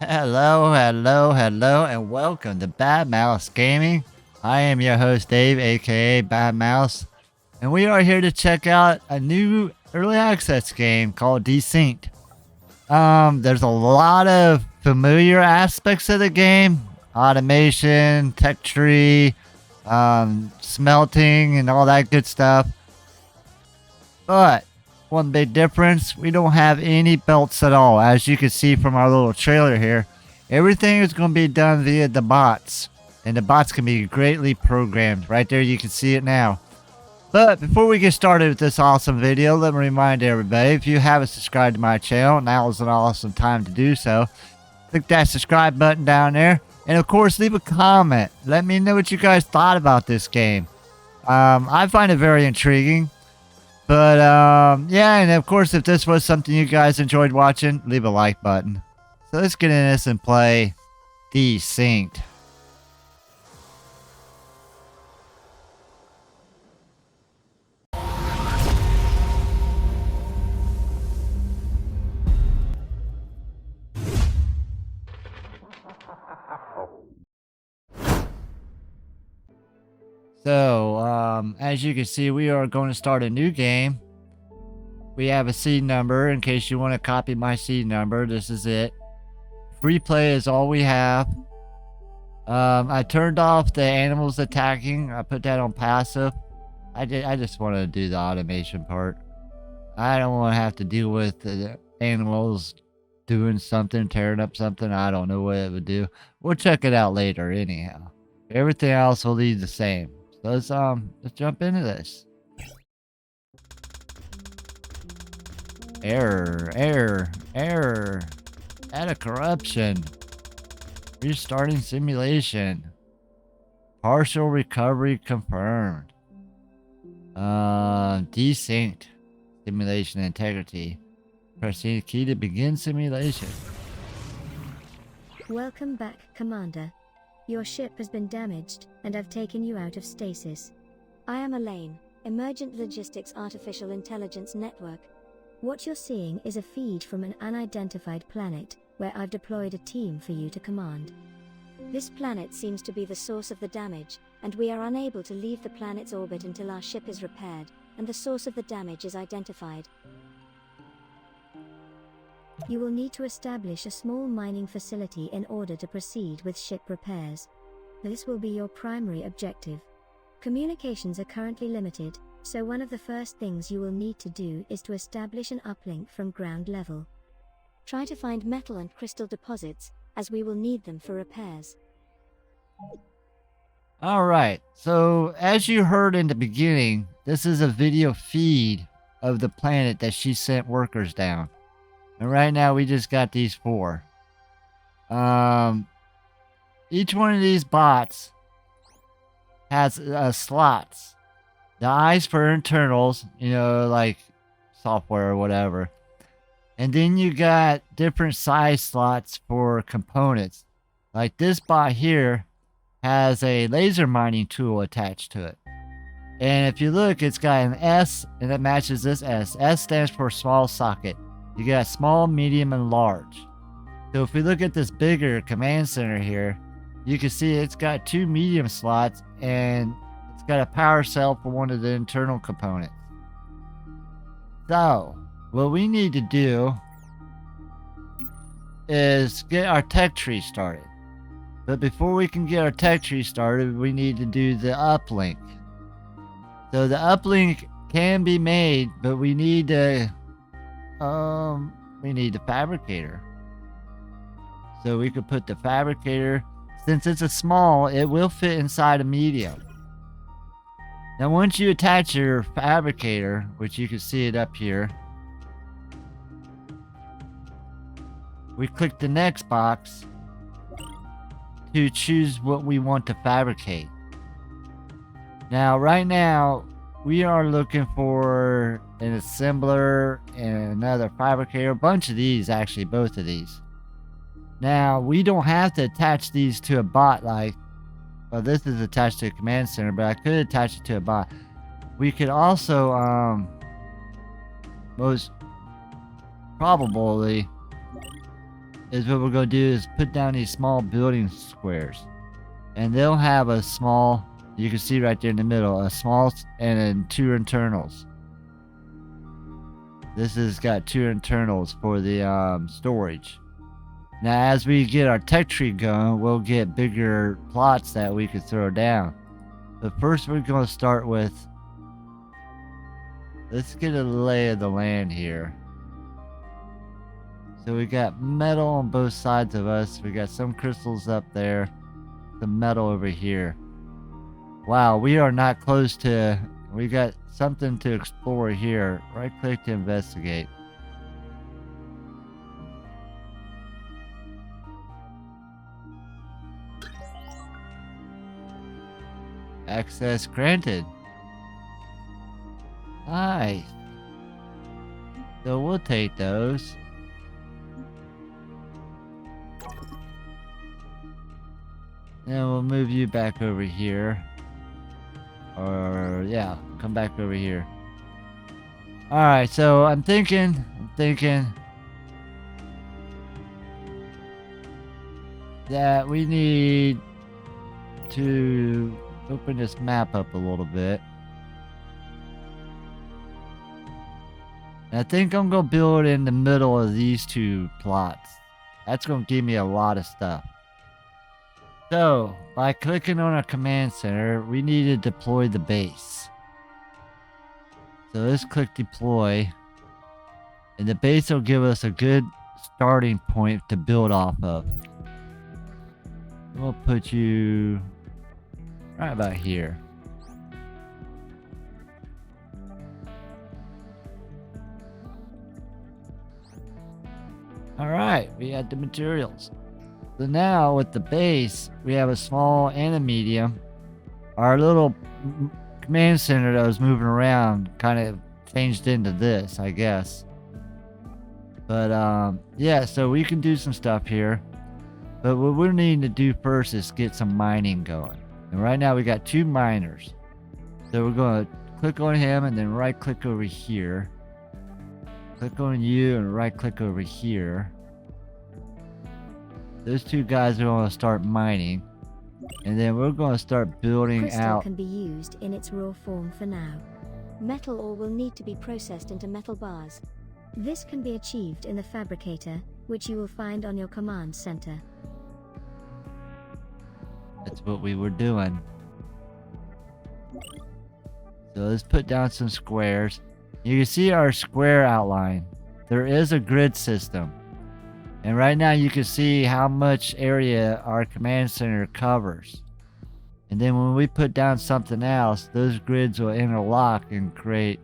Hello, hello, hello, and welcome to Bad Mouse Gaming. I am your host, Dave, aka Bad Mouse, and we are here to check out a new early access game called Desynced. There's a lot of familiar aspects of the game: automation, tech tree, smelting, and all that good stuff. But one big difference, we don't have any belts at all. As you can see from our little trailer here, everything is going to be done via the bots. And the bots can be greatly programmed. Right there, you can see it now. But before we get started with this awesome video, let me remind everybody, if you haven't subscribed to my channel, now is an awesome time to do so. Click that subscribe button down there. And of course, leave a comment. Let me know what you guys thought about this game. I find it very intriguing. But, yeah, and of course, if this was something you guys enjoyed watching, leave a like button. So let's get in this and play Desynced. So, as you can see, we are going to start a new game. We have a seed number in case you want to copy my seed number. This is it. Free play is all we have. I turned off the animals attacking. I put that on passive. I just want to do the automation part. I don't want to have to deal with the animals doing something, tearing up something. I don't know what it would do. We'll check it out later anyhow. Everything else will leave the same. So let's jump into this. Error. Data corruption. Restarting simulation. Partial recovery confirmed. Desynced. Simulation integrity. Pressing key to begin simulation. Welcome back, Commander. Your ship has been damaged, and I've taken you out of stasis. I am Elaine, Emergent Logistics Artificial Intelligence Network. What you're seeing is a feed from an unidentified planet, where I've deployed a team for you to command. This planet seems to be the source of the damage, and we are unable to leave the planet's orbit until our ship is repaired, and the source of the damage is identified. You will need to establish a small mining facility in order to proceed with ship repairs. This will be your primary objective. Communications are currently limited, so one of the first things you will need to do is to establish an uplink from ground level. Try to find metal and crystal deposits, as we will need them for repairs. Alright, so as you heard in the beginning, this is a video feed of the planet that she sent workers down. And right now we just got these 4. Each one of these bots has slots. The I's for internals, like software or whatever. And then you got different size slots for components. Like this bot here has a laser mining tool attached to it. And if you look, it's got an S and it matches this S. S stands for small socket. You got small, medium, and large. So if we look at this bigger command center here, you can see it's got 2 medium slots and it's got a power cell for one of the internal components. So what we need to do is get our tech tree started. But before we can get our tech tree started, we need to do the uplink. So the uplink can be made, but we need the fabricator. So we could put the fabricator, since it's a small, it will fit inside a medium. Now once you attach your fabricator, which you can see it up here, we click the next box to choose what we want to fabricate. Now right now we are looking for an assembler and another fabricator, a bunch of these actually, both of these. Now we don't have to attach these to a bot well, this is attached to a command center, but I could attach it to a bot. We could also most probably is what we're going to do is put down these small building squares. And they'll have a small, you can see right there in the middle, a small and then 2 internals. This has got 2 internals for the storage. Now as we get our tech tree going, we'll get bigger plots that we could throw down. But first we're going to start with, let's get a lay of the land here. So we got metal on both sides of us. We got some crystals up there. Some metal over here. Wow, we are not close to, we got something to explore here. Right click to investigate. Access granted. Nice. So we'll take those. Then we'll move you back over here. Or, yeah, come back over here. Alright, so I'm thinking that we need to open this map up a little bit. And I think I'm going to build in the middle of these 2 plots. That's going to give me a lot of stuff. So, by clicking on our command center, we need to deploy the base. So let's click deploy. And the base will give us a good starting point to build off of. We'll put you right about here. Alright, we got the materials. So now with the base, we have a small and a medium. Our little command center that was moving around kind of changed into this, I guess. But yeah, so we can do some stuff here. But what we're needing to do first is get some mining going. And right now we got 2 miners. So we're going to click on him and then right click over here. Click on you and right click over here. Those 2 guys are going to start mining. And then we're going to start building Crystal out. can be used in its raw form for now. Metal ore will need to be processed into metal bars. This can be achieved in the fabricator, which you will find on your command center. That's what we were doing. So let's put down some squares. You can see our square outline. There is a grid system. And right now you can see how much area our command center covers. And then when we put down something else, those grids will interlock and create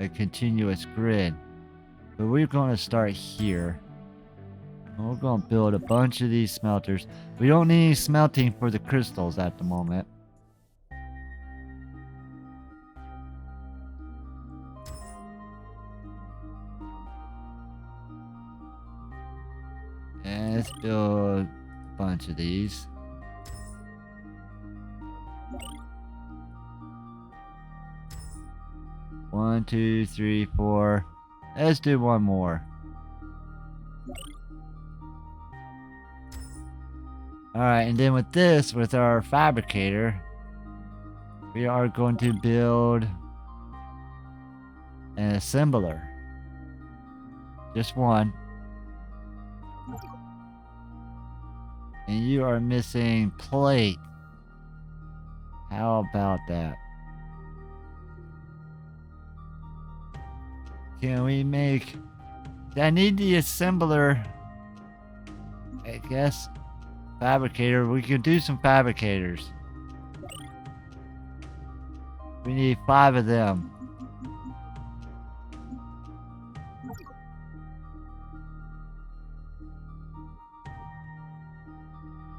a continuous grid. But we're going to start here. And we're going to build a bunch of these smelters. We don't need any smelting for the crystals at the moment. And let's build a bunch of these. One, two, three, four. Let's do one more. Alright, and then with this, with our fabricator, we are going to build an assembler. Just one. And you are missing plate. How about that? Can we make... I need the assembler. I guess. Fabricator. We could do some fabricators. We need 5 of them.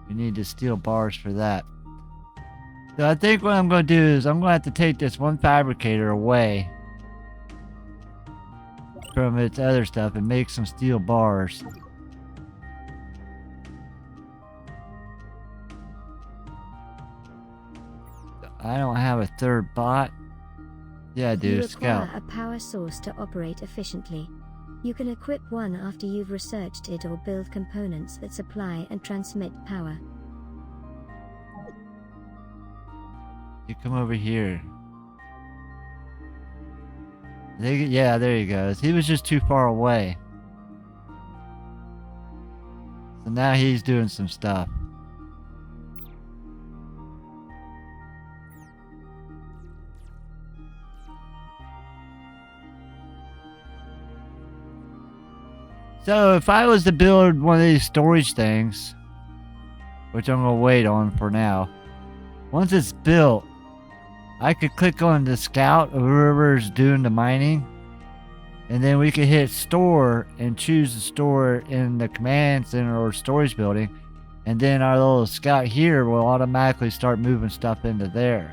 We need the steel bars for that. So I think what I'm going to do is I'm going to have to take this one fabricator away from its other stuff and make some steel bars. I don't have a third bot. Yeah, I do. You require Scout. a power source to operate efficiently. You can equip one after you've researched it or build components that supply and transmit power. You come over here. Yeah, there he goes. He was just too far away. So now he's doing some stuff. So if I was to build one of these storage things, which I'm going to wait on for now, once it's built, I could click on the scout of whoever's doing the mining, and then we could hit store and choose to store in the command center or storage building, and then our little scout here will automatically start moving stuff into there.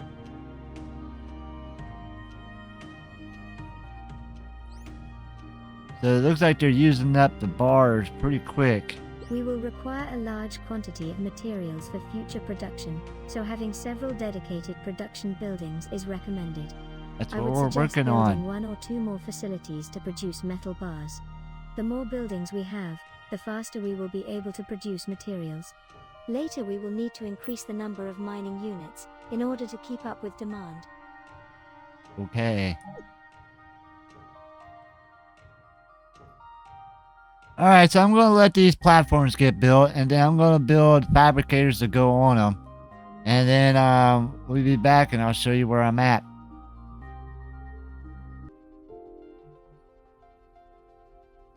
So it looks like they're using up the bars pretty quick. We will require a large quantity of materials for future production, so having several dedicated production buildings is recommended. That's I what would we're suggest working building on. 1 or 2 more facilities to produce metal bars. The more buildings we have, the faster we will be able to produce materials. Later we will need to increase the number of mining units in order to keep up with demand. Okay. Alright, so I'm going to let these platforms get built, and then I'm going to build fabricators to go on them. And then we'll be back and I'll show you where I'm at.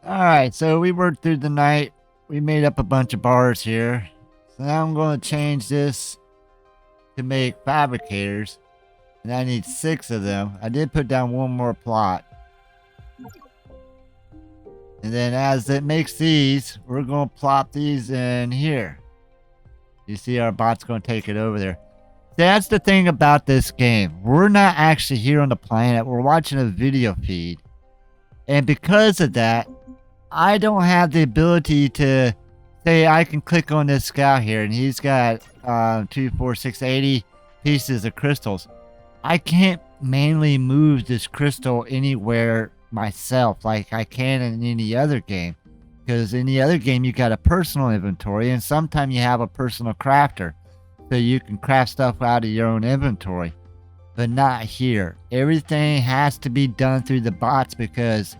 Alright, so we worked through the night. We made up a bunch of bars here. So now I'm going to change this to make fabricators. And I need 6 of them. I did put down one more plot. And then as it makes these, we're going to plop these in here. You see our bot's going to take it over there. That's the thing about this game. We're not actually here on the planet. We're watching a video feed. And because of that, I don't have the ability to say I can click on this scout here and he's got 2, 4, 6, 80 pieces of crystals. I can't manually move this crystal anywhere myself like I can in any other game, because in the other game you got a personal inventory and sometimes you have a personal crafter, so you can craft stuff out of your own inventory, but not here. Everything has to be done through the bots because,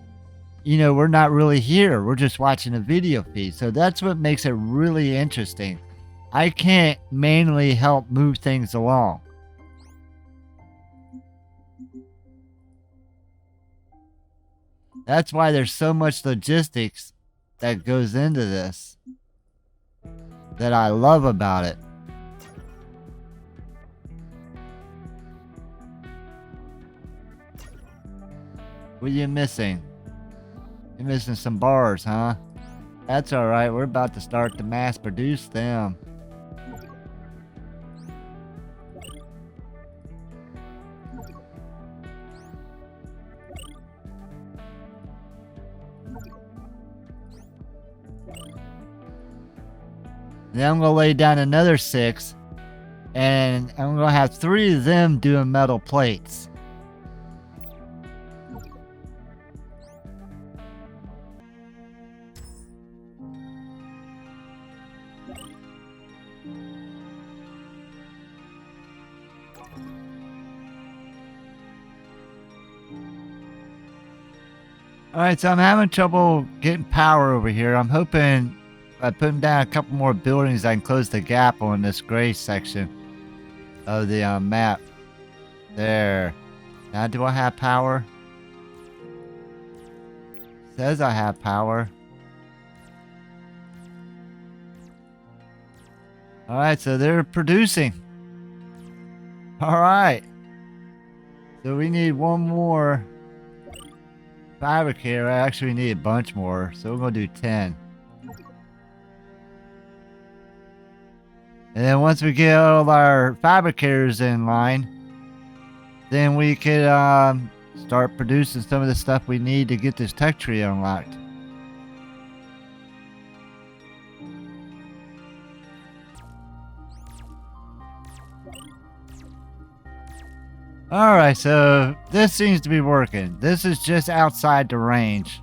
you know, we're not really here, we're just watching a video feed. So that's what makes it really interesting. I can't manually help move things along. That's why there's so much logistics that goes into this that I love about it. What are you missing? You're missing some bars, huh? That's alright, we're about to start to mass produce them. Then I'm going to lay down another 6, and I'm going to have 3 of them doing metal plates. Alright, so I'm having trouble getting power over here. I'm hoping by putting down a couple more buildings I can close the gap on this gray section of the map. There. Now do I have power? Says I have power. Alright, so they're producing. Alright. So we need one more fabricator. I actually need a bunch more, so we're going to do 10. And then once we get all of our fabricators in line, then we could start producing some of the stuff we need to get this tech tree unlocked. Alright, so this seems to be working. This is just outside the range.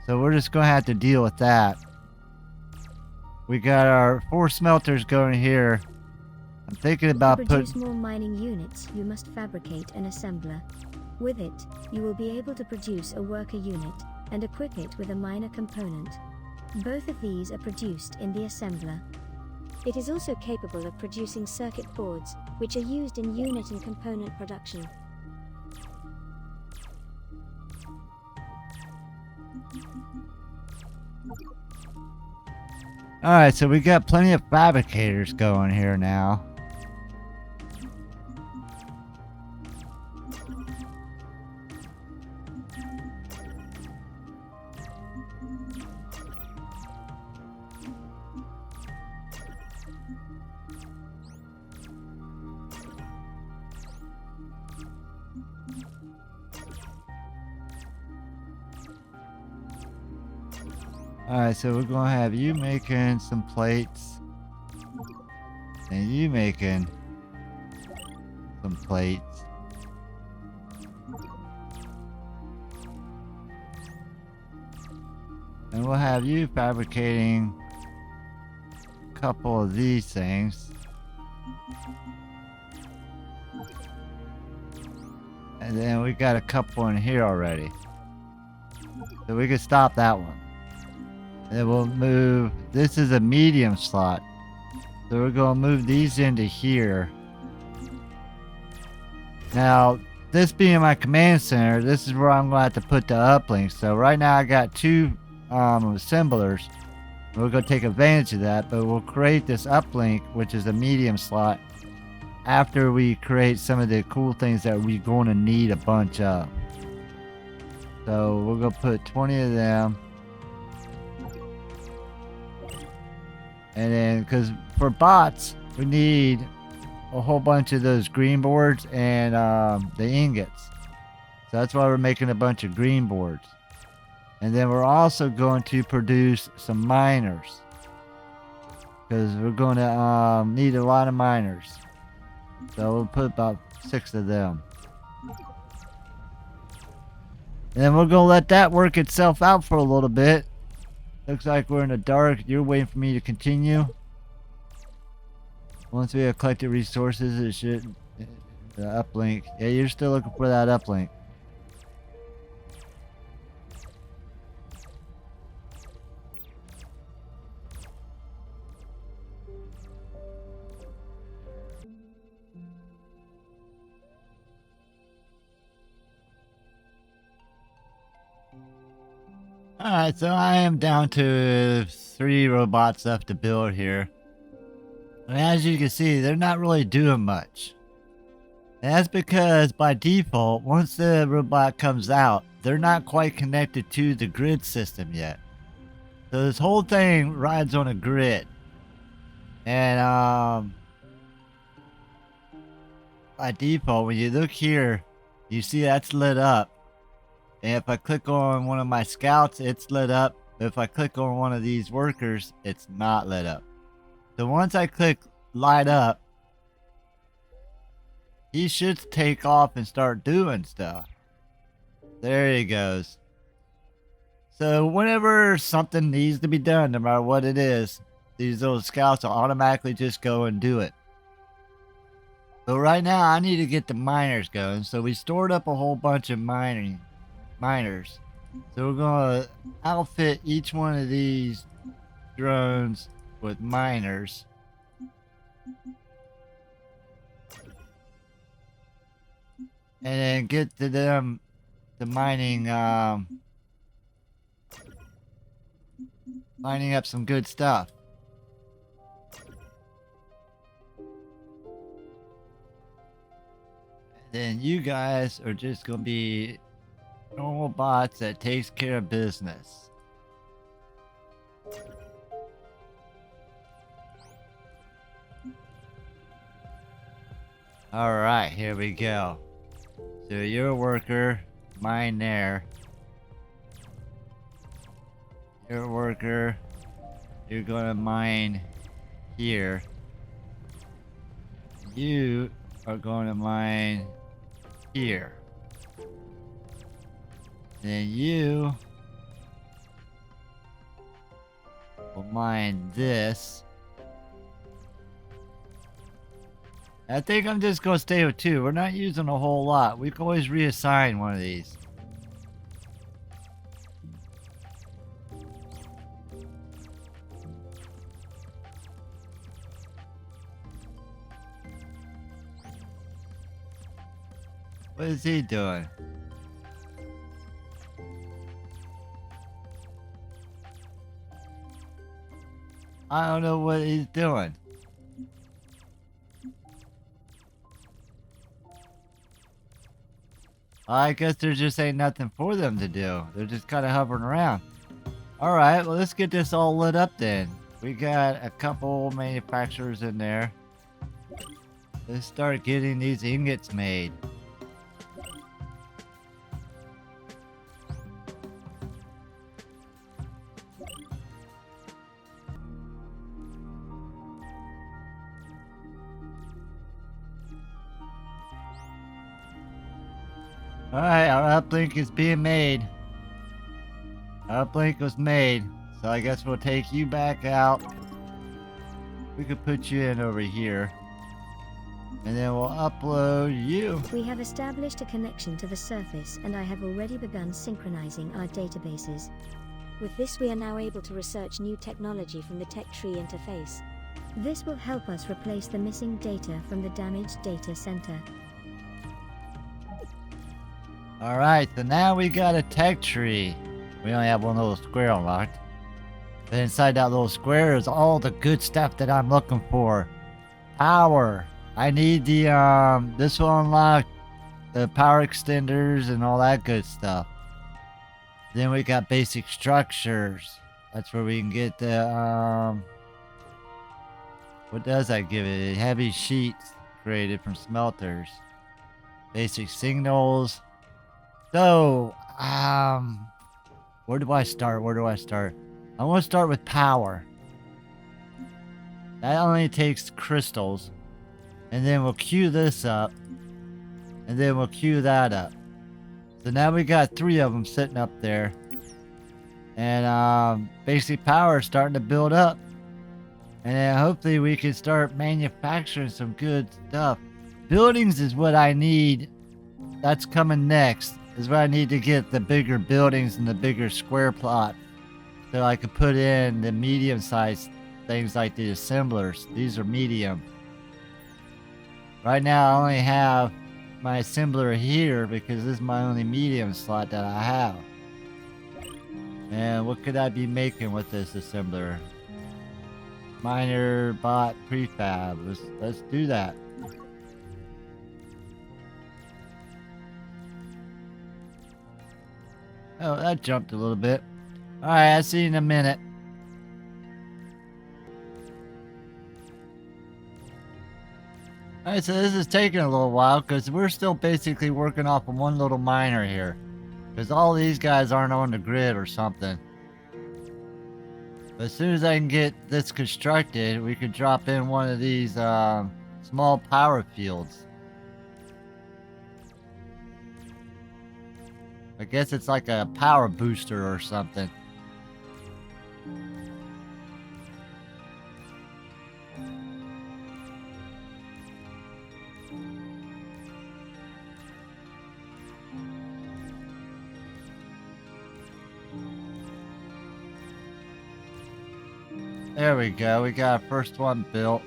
So we're just gonna have to deal with that. We got our 4 smelters going here. I'm thinking To about produce more mining units, you must fabricate an assembler. With it, you will be able to produce a worker unit and equip it with a miner component. Both of these are produced in the assembler. It is also capable of producing circuit boards, which are used in unit and component production. Alright, so we got plenty of fabricators going here now. Alright, so we're gonna have you making some plates. And you making some plates. And we'll have you fabricating a couple of these things. And then we got a couple in here already. So we can stop that one. And then we'll move, this is a medium slot. So we're gonna move these into here. Now, this being my command center, this is where I'm gonna have to put the uplinks. So right now I got 2 assemblers. We're gonna take advantage of that, but we'll create this uplink, which is a medium slot, after we create some of the cool things that we're gonna need a bunch of. So we're gonna put 20 of them. And then, because for bots, we need a whole bunch of those green boards and the ingots. So that's why we're making a bunch of green boards. And then we're also going to produce some miners. Because we're going to need a lot of miners. So we'll put about 6 of them. And then we're going to let that work itself out for a little bit. Looks like we're in the dark. You're waiting for me to continue. Once we have collected resources, it should... The uplink. Yeah, you're still looking for that uplink. Alright, so I am down to 3 robots left to build here. And as you can see, they're not really doing much. And that's because by default, once the robot comes out, they're not quite connected to the grid system yet. So this whole thing rides on a grid. And by default, when you look here, you see that's lit up. And if I click on one of my scouts, it's lit up. But if I click on one of these workers, it's not lit up. So once I click light up, he should take off and start doing stuff. There he goes. So whenever something needs to be done, no matter what it is, these little scouts will automatically just go and do it. But right now I need to get the miners going. So we stored up a whole bunch of miners. So we're gonna outfit each one of these drones with miners. And then get to them the mining lining up some good stuff. And then you guys are just gonna be normal bots that takes care of business. Alright, here we go. So you're a worker, mine there. You're a worker, you're gonna mine here. You are going to mine here. Then you We'll mine this. I think I'm just gonna stay with 2. We're not using a whole lot. We can always reassign one of these. What is he doing? I don't know what he's doing. I guess there just ain't nothing for them to do. They're just kind of hovering around. Alright, well let's get this all lit up then. We got a couple manufacturers in there. Let's start getting these ingots made. Alright, our uplink is being made. Our uplink was made. So I guess we'll take you back out. We could put you in over here. And then we'll upload you. We have established a connection to the surface and I have already begun synchronizing our databases. With this we are now able to research new technology from the tech tree interface. This will help us replace the missing data from the damaged data center. Alright, so now we got a tech tree. We only have one little square unlocked. But inside that little square is all the good stuff that I'm looking for. Power. I need the, this will unlock the power extenders and all that good stuff. Then we got basic structures. That's where we can get the, what does that give it? Heavy sheets created from smelters. Basic signals. So, where do I start? I want to start with power. That only takes crystals. And then we'll queue this up. And then we'll queue that up. So now we got 3 of them sitting up there. And basic power is starting to build up. And then hopefully we can start manufacturing some good stuff. Buildings is what I need. That's coming next. Is what I need to get the bigger buildings and the bigger square plot. So I can put in the medium sized things like the assemblers. These are medium. Right now I only have my assembler here because this is my only medium slot that I have. And what could I be making with this assembler? Miner bot prefab. Let's do that. Oh, that jumped a little bit. Alright, I'll see you in a minute. Alright, so this is taking a little while because we're still basically working off of one little miner here. Because all these guys aren't on the grid or something. But as soon as I can get this constructed, we could drop in one of these small power fields. I guess it's like a power booster or something. There we go. We got our first one built.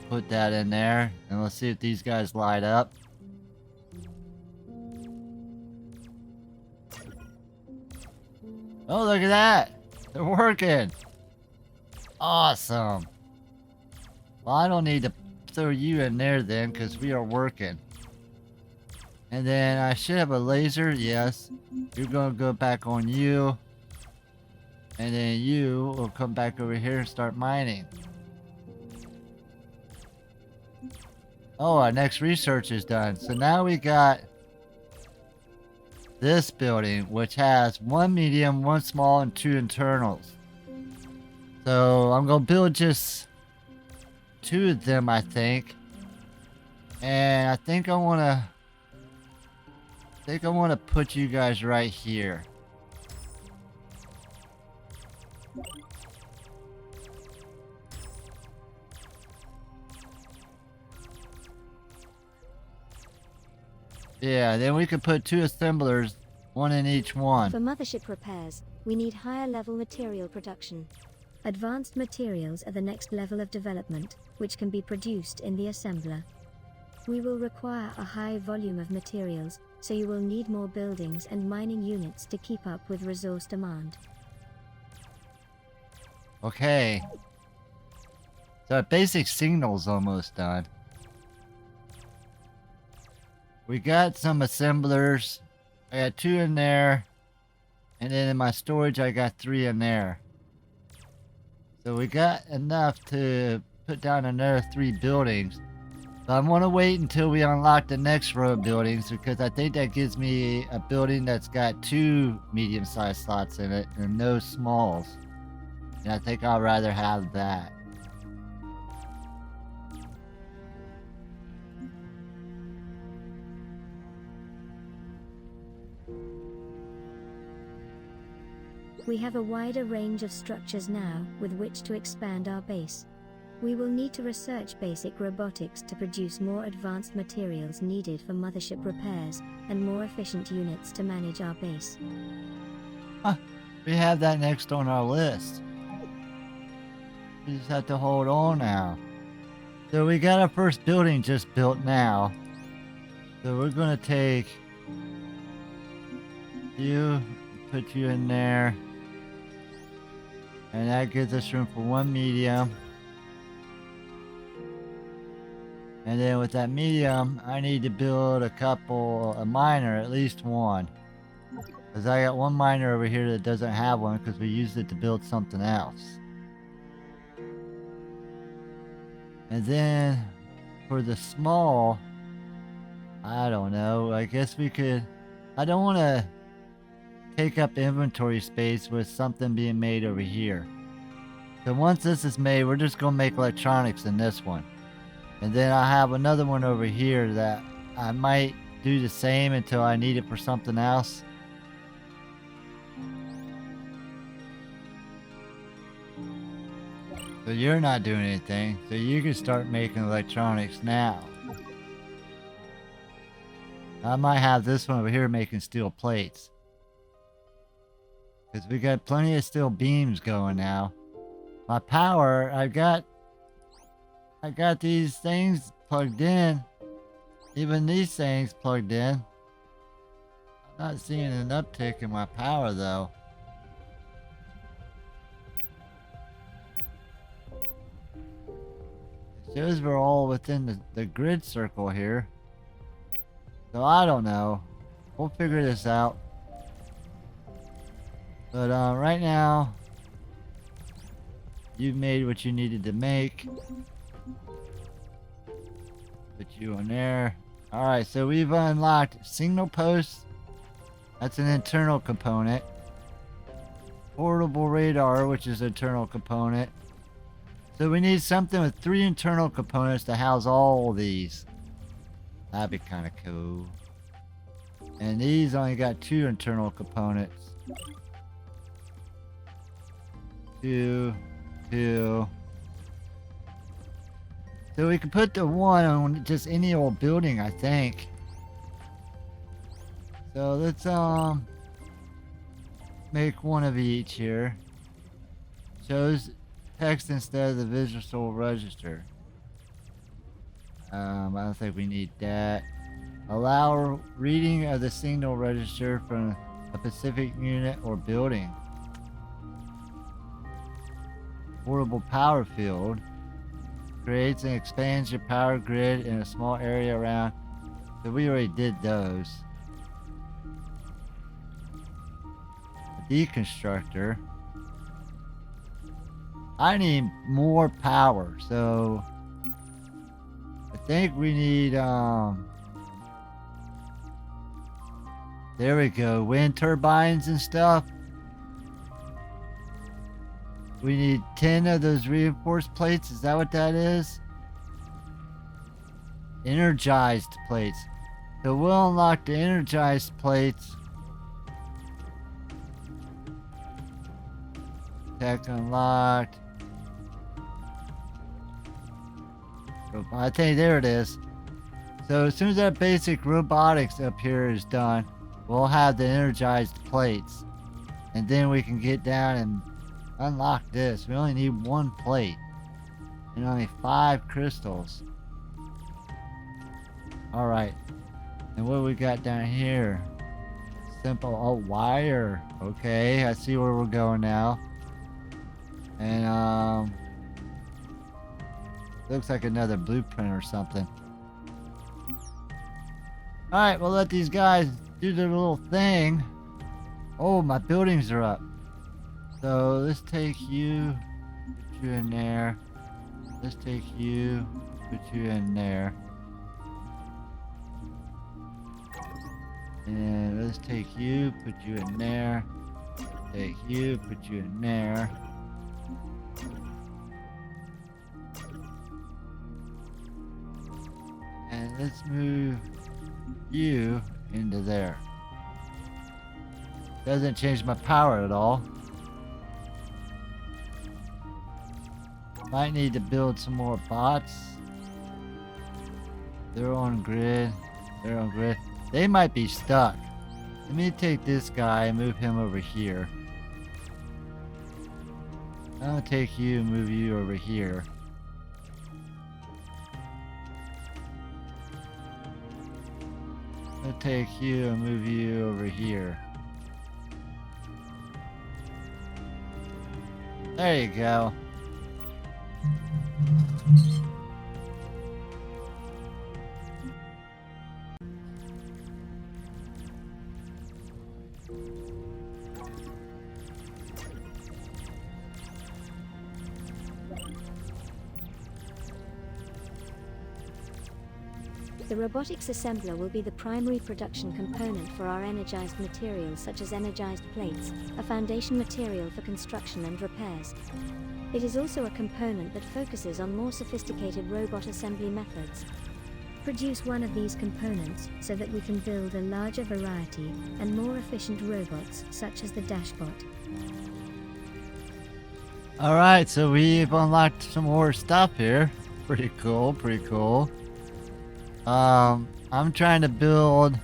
Put that in there. And let's see if these guys light up. Oh, look at that. They're working. Awesome. Well, I don't need to throw you in there then because we are working. And then I should have a laser. Yes. You're going to go back on you. And then you will come back over here and start mining. Oh, our next research is done. So now we got this building, which has 1 medium, 1 small, and 2 internals. So I'm going to build just 2 of them, I think. And I think I want to put you guys right here. Yeah, then we could put 2 assemblers, one in each one. For mothership repairs, we need higher level material production. Advanced materials are the next level of development, which can be produced in the assembler. We will require a high volume of materials, so you will need more buildings and mining units to keep up with resource demand. Okay. So our basic signal's almost done. We got some assemblers. I got 2 in there. And then in my storage I got 3 in there. So we got enough to put down another 3 buildings. But I want to wait until we unlock the next row of buildings, because I think that gives me a building that's got 2 medium-sized slots in it and no smalls. And I think I'd rather have that. We have a wider range of structures now with which to expand our base. We will need to research basic robotics to produce more advanced materials needed for mothership repairs and more efficient units to manage our base. Huh. We have that next on our list. We just have to hold on now. So we got our first building just built now. So we're gonna take you, put you in there. And that gives us room for 1 medium. And then with that medium, I need to build a miner, at least 1. Because I got 1 miner over here that doesn't have one because we used it to build something else. And then for the small, I don't know, I guess we could, I don't want to take up inventory space with something being made over here. So once this is made, we're just going to make electronics in this one. And then I have another one over here that I might do the same until I need it for something else. So you're not doing anything, so you can start making electronics now. I might have this one over here making steel plates. Because we got plenty of steel beams going now. My power, I got these things plugged in. Even these things plugged in. I'm not seeing an uptick in my power though. It shows we're all within the grid circle here. So I don't know. We'll figure this out. But right now, you've made what you needed to make. Put you on there. Alright, so we've unlocked signal posts. That's an internal component. Portable radar, which is an internal component. So we need something with 3 internal components to house all these. That'd be kind of cool. And these only got 2 internal components. 2, 2. So we can put the 1 on just any old building, I think. So let's make 1 of each here. Shows text instead of the visual register. I don't think we need that. Allow reading of the signal register from a specific unit or building. Portable power field. Creates and expands your power grid in a small area around. So we already did those. A deconstructor. I need more power, so I think we need there we go, wind turbines and stuff. We need 10 of those reinforced plates. Is that what that is? Energized plates. So we'll unlock the energized plates Tech unlocked. I think there it is. So as soon as that basic robotics up here is done, we'll have the energized plates. And then we can get down and unlock this. We only need 1 plate. And only 5 crystals. Alright. And what we got down here? Simple, wire. Okay, I see where we're going now. And looks like another blueprint or something. Alright, we'll let these guys do their little thing. Oh, my buildings are up. So let's take you, put you in there. Let's take you, put you in there. And let's take you, put you in there. Take you, put you in there. And let's move you into there. Doesn't change my power at all. Might need to build some more bots. They're on grid. They're on grid. They might be stuck. Let me take this guy and move him over here. I'm gonna take you and move you over here. I'll take you and move you over here. There you go. The robotics assembler will be the primary production component for our energized materials such as energized plates, a foundation material for construction and repairs. It is also a component that focuses on more sophisticated robot assembly methods. Produce one of these components so that we can build a larger variety and more efficient robots such as the Dashbot. Alright, so we've unlocked some more stuff here. Pretty cool, pretty cool. I'm trying to build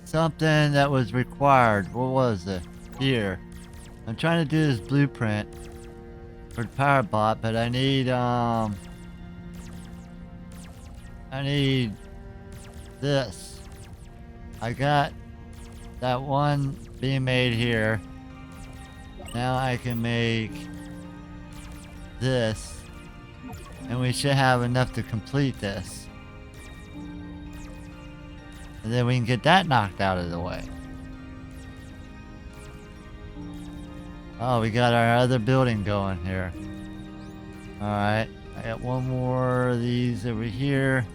something that was required. What was it? Here. I'm trying to do this blueprint for the power bot, but I need this. I got that one being made here. Now I can make this. And we should have enough to complete this. And then we can get that knocked out of the way. Oh, we got our other building going here. Alright, I got one more of these over here.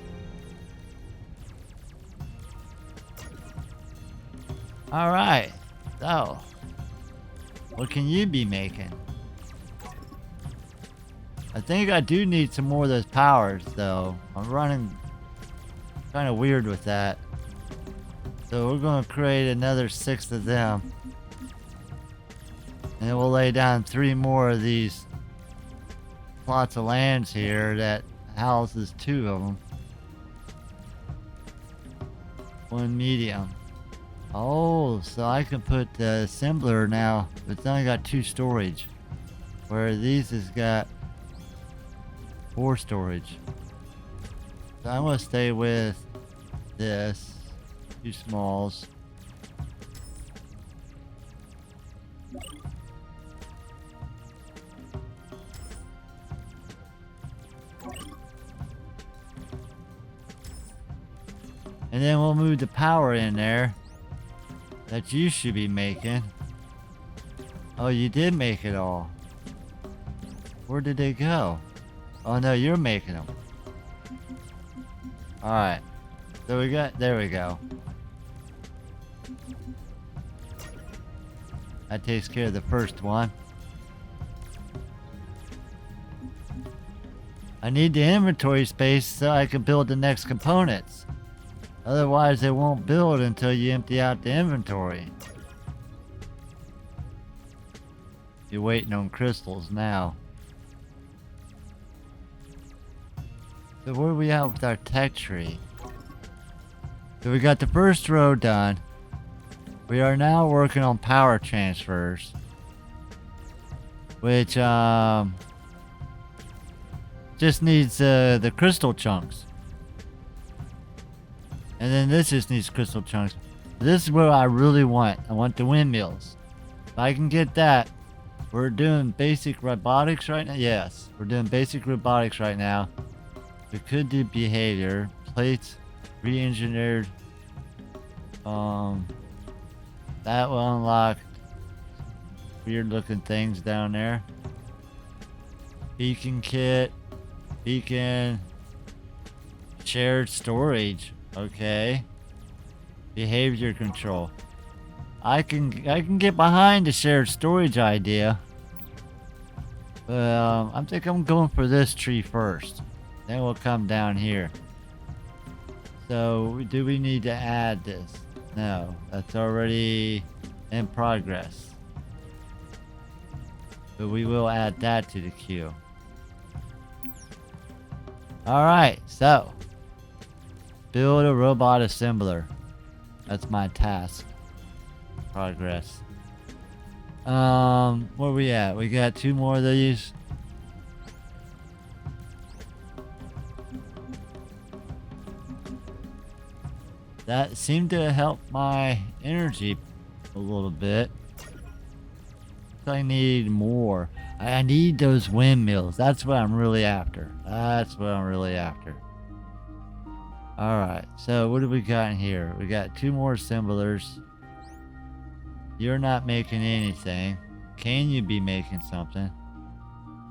Alright, so what can you be making? I think I do need some more of those powers, though. I'm running kind of weird with that. So we're going to create another 6 of them. And then we'll lay down 3 more of these plots of lands here that houses 2 of them. 1 medium. Oh, so I can put the assembler now. It's only got 2 storage. Where these has got 4 storage. So I'm gonna stay with this. 2 smalls. And then we'll move the power in there that you should be making. Oh, you did make it all. Where did they go? Oh no, you're making them. Alright. So we got, there we go. That takes care of the first one. I need the inventory space so I can build the next components. Otherwise they won't build until you empty out the inventory. You're waiting on crystals now. So where are we at with our tech tree? So we got the first row done. We are now working on power transfers. Which, just needs the crystal chunks. And then this just needs crystal chunks. This is what I really want. I want the windmills. If I can get that, we're doing basic robotics right now. Yes, we're doing basic robotics right now. We could do behavior. Plates, re-engineered. That will unlock weird looking things down there. Beacon kit. Beacon. Shared storage. Okay. Behavior control. I can get behind the shared storage idea. But I think I'm going for this tree first. Then we'll come down here. So do we need to add this? No, that's already in progress. But we will add that to the queue. Alright, so build a robot assembler. That's my task. Progress. Where we at? We got 2 more of these. That seemed to help my energy a little bit. I need more. I need those windmills. That's what I'm really after. That's what I'm really after. Alright, so what do we got in here? We got 2 more assemblers. You're not making anything. Can you be making something?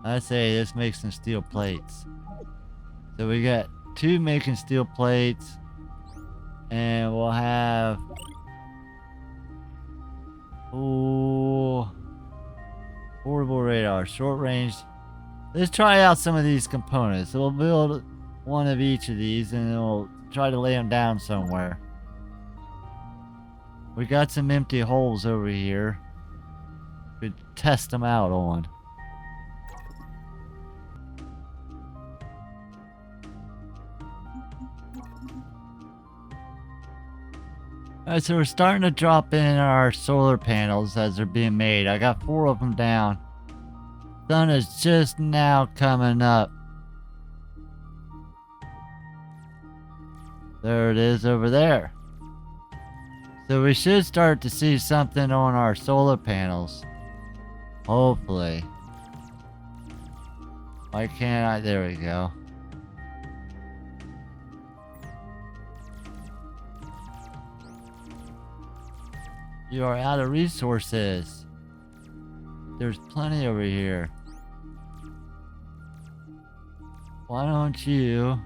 I say let's make some steel plates. So we got 2 making steel plates. And we'll have... Ooh... Portable radar, short range. Let's try out some of these components. So we'll build one of each of these and then we'll try to lay them down somewhere. We got some empty holes over here. Could test them out on. Alright, so we're starting to drop in our solar panels as they're being made. I got 4 of them down. Sun is just now coming up. There it is over there. So we should start to see something on our solar panels. Hopefully. Why can't I? There we go. You are out of resources. There's plenty over here. Why don't you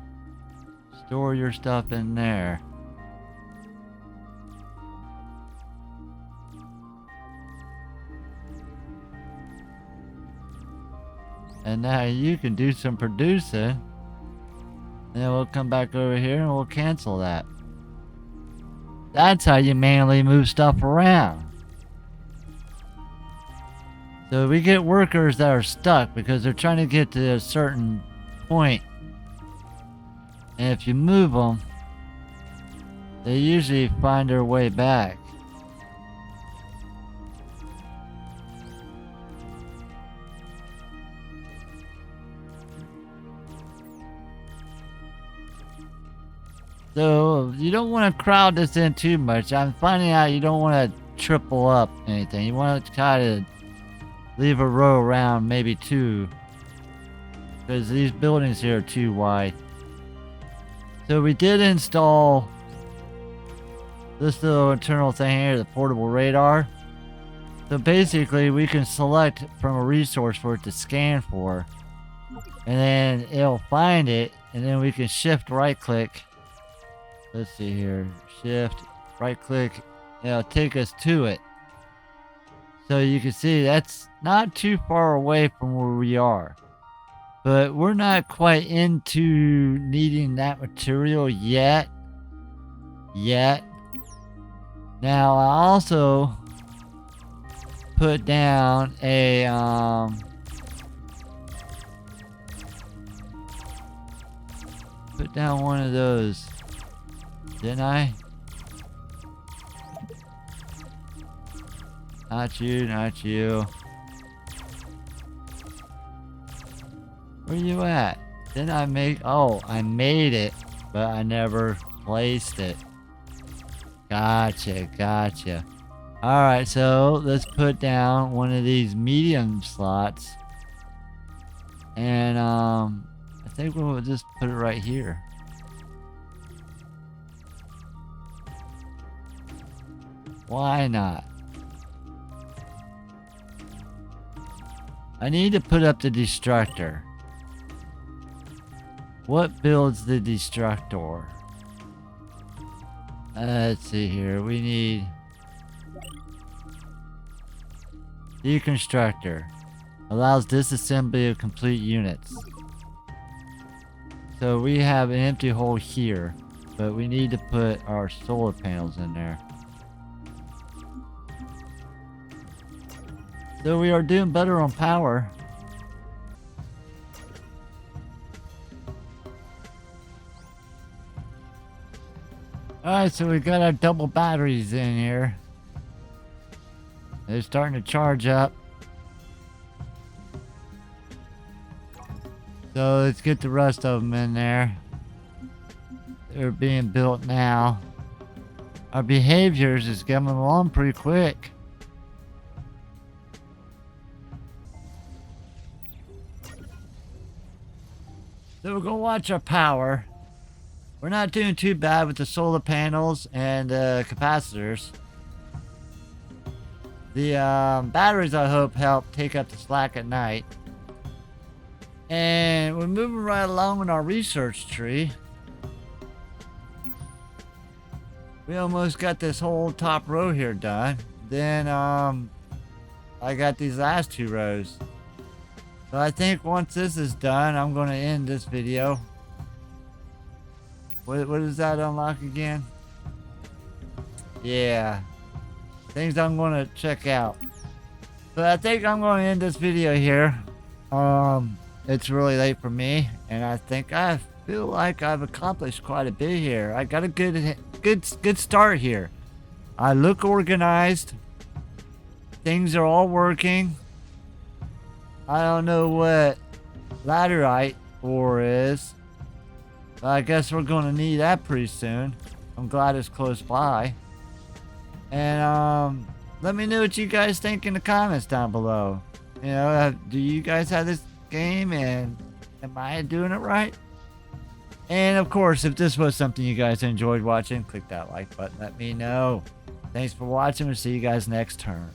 store your stuff in there? And now you can do some producing. Then we'll come back over here and we'll cancel that. That's how you manually move stuff around. So we get workers that are stuck because they're trying to get to a certain point. And if you move them, they usually find their way back. So you don't want to crowd this in too much. I'm finding out you don't want to triple up anything. You want to try to leave a row around, maybe 2. Because these buildings here are too wide. So we did install this little internal thing here, the portable radar. So basically we can select from a resource for it to scan for. And then it'll find it, and then we can shift right click. Let's see here. Shift, right click. It'll take us to it. So you can see that's not too far away from where we are. But we're not quite into needing that material yet. Now I also put down a put down one of those, didn't I? Not you, not you. Where you at? Didn't I make... Oh, I made it, but I never placed it. Gotcha, gotcha. Alright, so let's put down one of these medium slots. And, I think we'll just put it right here. Why not? I need to put up the destructor. What builds the destructor? Let's see here. We need deconstructor. Allows disassembly of complete units. So we have an empty hole here, but we need to put our solar panels in there. So we are doing better on power. Alright, so we got our double batteries in here. They're starting to charge up. So let's get the rest of them in there. They're being built now. Our behaviors is coming along pretty quick. So we're gonna watch our power. We're not doing too bad with the solar panels and capacitors. The batteries, I hope, help take up the slack at night. And we're moving right along in our research tree. We almost got this whole top row here done. Then I got these last 2 rows. So I think once this is done, I'm going to end this video. What does that unlock again? Yeah. Things I'm going to check out. But I think I'm going to end this video here. It's really late for me, and I think I feel like I've accomplished quite a bit here. I got a good start here. I look organized. Things are all working. I don't know what laterite ore is. But I guess we're going to need that pretty soon. I'm glad it's close by. And let me know what you guys think in the comments down below. You know, do you guys have this game, and am I doing it right? And of course, if this was something you guys enjoyed watching, click that like button. Let me know. Thanks for watching. We'll see you guys next turn.